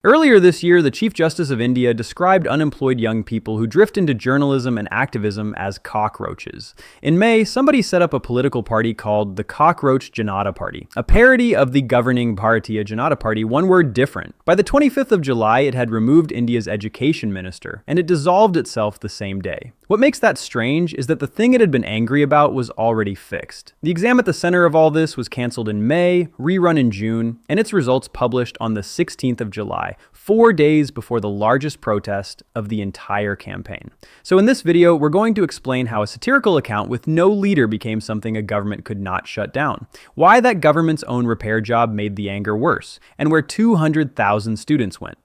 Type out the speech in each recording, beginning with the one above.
Earlier this year, the Chief Justice of India described unemployed young people who drift into journalism and activism as cockroaches. In May, somebody set up a political party called the Cockroach Janata Party, a parody of the governing Bharatiya Janata Party, one word different. By the 25th of July, it had removed India's education minister, and it dissolved itself the same day. What makes that strange is that the thing it had been angry about was already fixed. The exam at the center of all this was cancelled in May, rerun in June, and its results published on the 16th of July, 4 days before the largest protest of the entire campaign. So in this video, we're going to explain how a satirical account with no leader became something a government could not shut down, why that government's own repair job made the anger worse, and where 200,000 students went.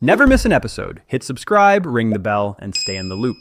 Never miss an episode. Hit subscribe, ring the bell, and stay in the loop.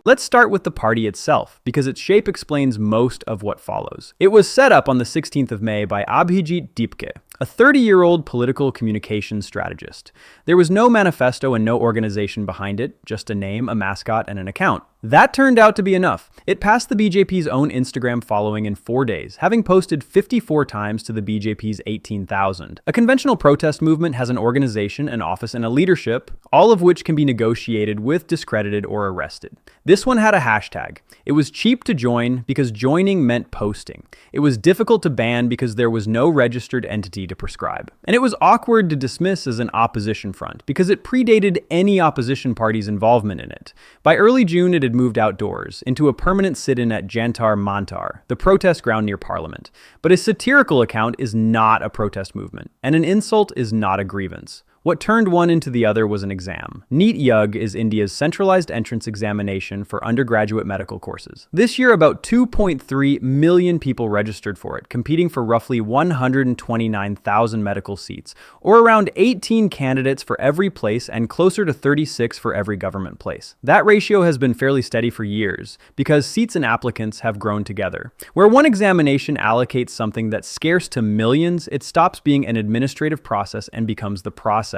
Let's start with the party itself, because its shape explains most of what follows. It was set up on the 16th of May by Abhijit Dipke, a 30-year-old political communications strategist. There was no manifesto and no organization behind it, just a name, a mascot, and an account. That turned out to be enough. It passed the BJP's own Instagram following in 4 days, having posted 54 times to the BJP's 18,000. A conventional protest movement has an organization, an office, and a leadership, all of which can be negotiated with, discredited, or arrested. This one had a hashtag. It was cheap to join because joining meant posting. It was difficult to ban because there was no registered entity to prescribe. And it was awkward to dismiss as an opposition front because it predated any opposition party's involvement in it. By early June, it had moved outdoors into a permanent sit-in at Jantar Mantar, the protest ground near Parliament. But a satirical account is not a protest movement, and an insult is not a grievance. What turned one into the other was an exam. NEET-UG is India's centralized entrance examination for undergraduate medical courses. This year, about 2.3 million people registered for it, competing for roughly 129,000 medical seats, or around 18 candidates for every place and closer to 36 for every government place. That ratio has been fairly steady for years, because seats and applicants have grown together. Where one examination allocates something that's scarce to millions, it stops being an administrative process and becomes the process.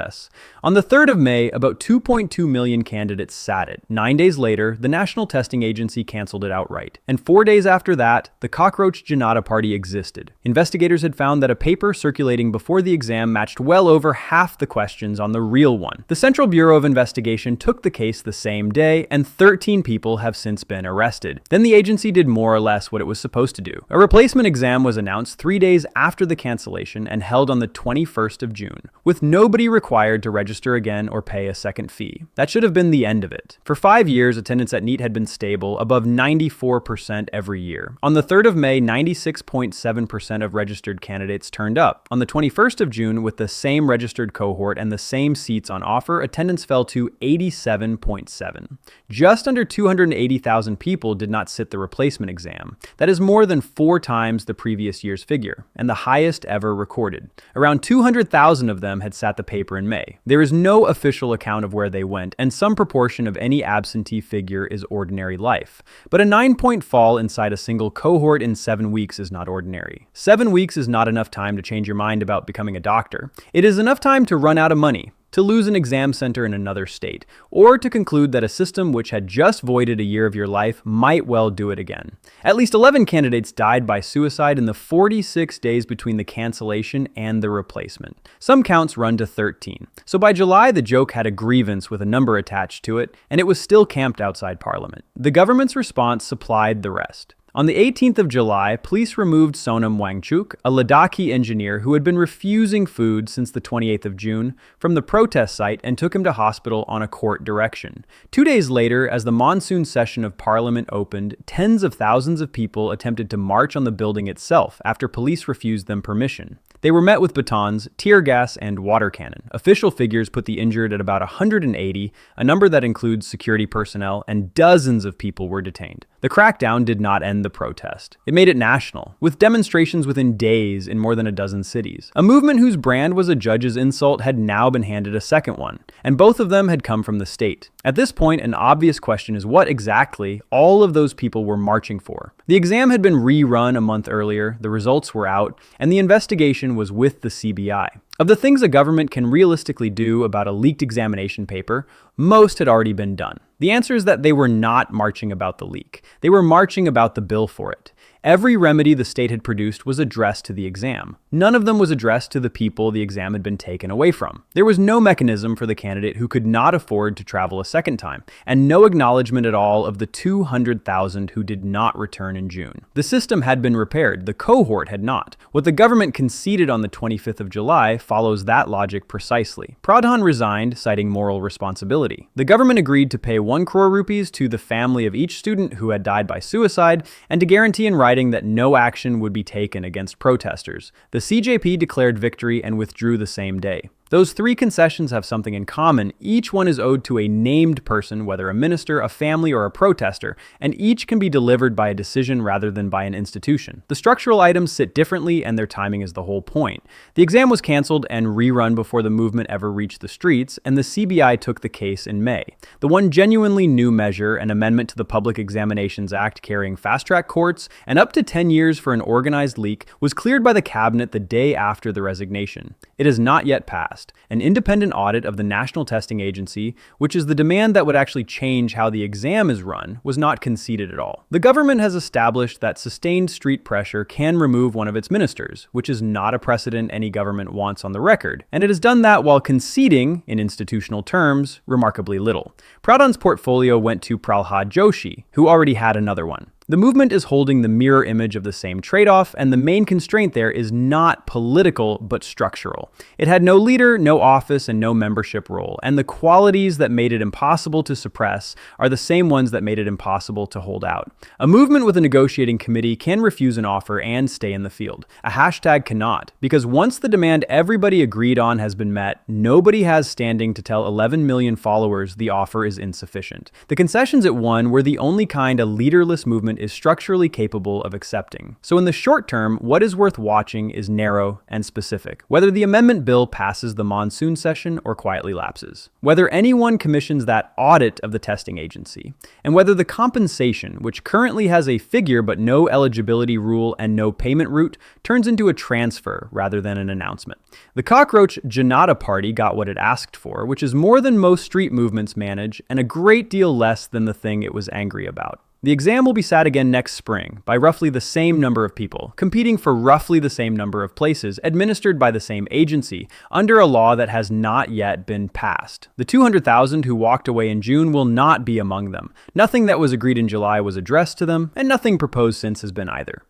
On the 3rd of May, about 2.2 million candidates sat it. 9 days later, the National Testing Agency canceled it outright. And 4 days after that, the Cockroach Janata Party existed. Investigators had found that a paper circulating before the exam matched well over half the questions on the real one. The Central Bureau of Investigation took the case the same day, and 13 people have since been arrested. Then the agency did more or less what it was supposed to do. A replacement exam was announced 3 days after the cancellation and held on the 21st of June, with nobody required to register again or pay a second fee. That should have been the end of it. For 5 years, attendance at NEET had been stable, above 94% every year. On the 3rd of May, 96.7% of registered candidates turned up. On the 21st of June, with the same registered cohort and the same seats on offer, attendance fell to 87.7%. Just under 280,000 people did not sit the replacement exam. That is more than 4 times the previous year's figure, and the highest ever recorded. Around 200,000 of them had sat the paper in May. There is no official account of where they went, and some proportion of any absentee figure is ordinary life. But a 9-point fall inside a single cohort in 7 weeks is not ordinary. 7 weeks is not enough time to change your mind about becoming a doctor. It is enough time to run out of money, to lose an exam center in another state, or to conclude that a system which had just voided a year of your life might well do it again. At least 11 candidates died by suicide in the 46 days between the cancellation and the replacement. Some counts run to 13. So by July, the joke had a grievance with a number attached to it, and it was still camped outside Parliament. The government's response supplied the rest. On the 18th of July, police removed Sonam Wangchuk, a Ladakhi engineer who had been refusing food since the 28th of June, from the protest site and took him to hospital on a court direction. 2 days later, as the monsoon session of Parliament opened, tens of thousands of people attempted to march on the building itself after police refused them permission. They were met with batons, tear gas, and water cannon. Official figures put the injured at about 180, a number that includes security personnel, and dozens of people were detained. The crackdown did not end the protest. It made it national, with demonstrations within days in more than a dozen cities. A movement whose brand was a judge's insult had now been handed a second one, and both of them had come from the state. At this point, an obvious question is what exactly all of those people were marching for. The exam had been rerun a month earlier, the results were out, and the investigation was with the CBI. Of the things a government can realistically do about a leaked examination paper, most had already been done. The answer is that they were not marching about the leak. They were marching about the bill for it. Every remedy the state had produced was addressed to the exam. None of them was addressed to the people the exam had been taken away from. There was no mechanism for the candidate who could not afford to travel a second time, and no acknowledgement at all of the 200,000 who did not return in June. The system had been repaired, the cohort had not. What the government conceded on the 25th of July follows that logic precisely. Pradhan resigned, citing moral responsibility. The government agreed to pay 1 crore rupees to the family of each student who had died by suicide, and to guarantee in writing that no action would be taken against protesters. The CJP declared victory and withdrew the same day. Those 3 concessions have something in common. Each one is owed to a named person, whether a minister, a family, or a protester, and each can be delivered by a decision rather than by an institution. The structural items sit differently, and their timing is the whole point. The exam was canceled and rerun before the movement ever reached the streets, and the CBI took the case in May. The one genuinely new measure, an amendment to the Public Examinations Act carrying fast-track courts and up to 10 years for an organized leak, was cleared by the cabinet the day after the resignation. It has not yet passed. An independent audit of the National Testing Agency, which is the demand that would actually change how the exam is run, was not conceded at all. The government has established that sustained street pressure can remove one of its ministers, which is not a precedent any government wants on the record, and it has done that while conceding, in institutional terms, remarkably little. Pradhan's portfolio went to Pralhad Joshi, who already had another one. The movement is holding the mirror image of the same trade-off, and the main constraint there is not political, but structural. It had no leader, no office, and no membership role, and the qualities that made it impossible to suppress are the same ones that made it impossible to hold out. A movement with a negotiating committee can refuse an offer and stay in the field. A hashtag cannot, because once the demand everybody agreed on has been met, nobody has standing to tell 11 million followers the offer is insufficient. The concessions it won were the only kind a leaderless movement is structurally capable of accepting. So in the short term, what is worth watching is narrow and specific. Whether the amendment bill passes the monsoon session or quietly lapses. Whether anyone commissions that audit of the testing agency. And whether the compensation, which currently has a figure but no eligibility rule and no payment route, turns into a transfer rather than an announcement. The Cockroach Janata Party got what it asked for, which is more than most street movements manage and a great deal less than the thing it was angry about. The exam will be sat again next spring by roughly the same number of people, competing for roughly the same number of places, administered by the same agency, under a law that has not yet been passed. The 200,000 who walked away in June will not be among them. Nothing that was agreed in July was addressed to them, and nothing proposed since has been either.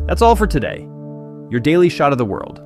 That's all for today. Your daily shot of the world.